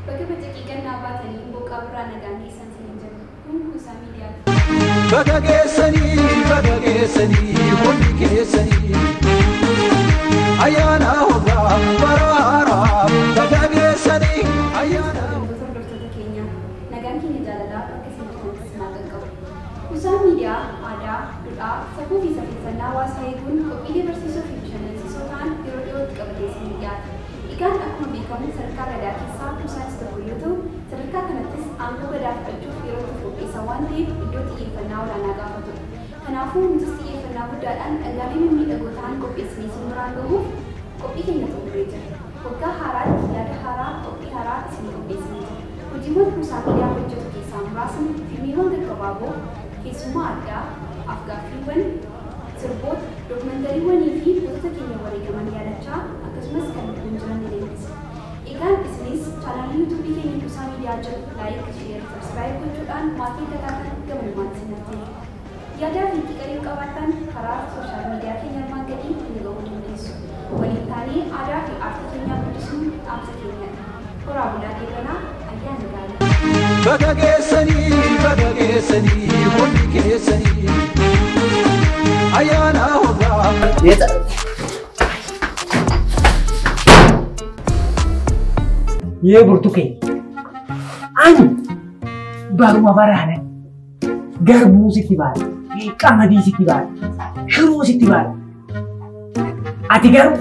Bakka bacaqii naabatanii boqaa birraa nagaan keessan siniin jiru. Kun kuusaa miidiyaati. Bakka keessanii hundi keessanii ayyaana hoggaa baraaraa bakka keessanii ayyaana. Hordoftoota keenya nagaan keenya jaalalaa bakka isin jirtanis naa qaqqabu. Kuusaa miidiyaa aadaa, duudhaa, safuu fi safeeffannaa hawaasaa eeguun qophiilee barsiisoo fi bashannansiisoo ta'an yeroo dhiyootti qabatee isin dhiyaata. Egaan akkuma beekamu sadarkaa gadaa keessaa kuusaanis tokko yoo ta'u, sadarkaa kanattis aangoo gadaa fudhachuuf yeroo tokko qopheessa waan ta'eef iddoo xiyyeeffannaa olaanaa gaafatudha. Kanaafuu nutis xiyyeeffannaa guddaadhaan dhangaalee mimmiidhagoo ta'an qopheessinee isin biraan gahuuf qophii keenya xumuree jira. Waggaa haaraatti yaada haaraa, qophii haaraa isin qopheessinee jira. Hojiiwwan kuusaa miidiyaa hojjetu keessaa muraasni fiilmiiwwan gaggabaaboo, keessummaa addaa, afgaaffiiwwan, sirboota, dookumantariiwwanii fi gosoota keenya wareegaman yaadachaa akkasumas kan lubbuun jiran ni leellisa. Egaan isinis chaanaalii yuutuubii keenya kuusaa miidiyaa jedhu laayik, sheer, sabskiraayib gochuudhaan maatii gataatan gabanumaan isinatti yaadaa fi xiqqarii qabaatan karaa sooshaal miidiyaa keenya armaan gadii ni ga'uu dandeessu. Waliin taanee aadaa fi aartii keenyaa guddisuun dhaamsa keenyadha. Horaa bulaa deebanaa ayyaana gaarii. Bakka keessanii hundi keessanii ayyaana hoggaa. Ye burtuke ani baruma barana garbuu sitti baala qamadii sitti baala shiroo sitti baala ati garuu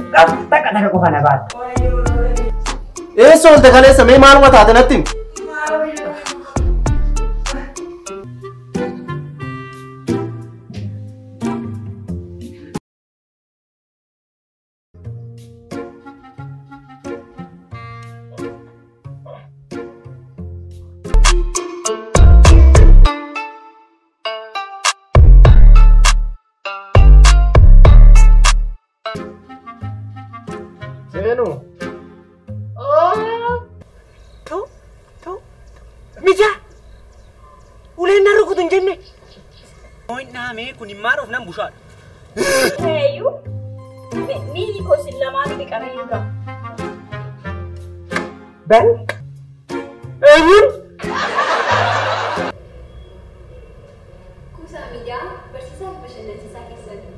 takka qofa na baata. Eessa olte kaleessa mee maaluma taate natti himi? Senu. Tuh. Mija. Ulen naruh kutun jenne. Oin name kuning maruf nam busar. Heyu. Ni ko silaman di karayuga. Ben? Ayun? Kuusaa miidiyaa barsiisaa fi bashannansiisaa keessatti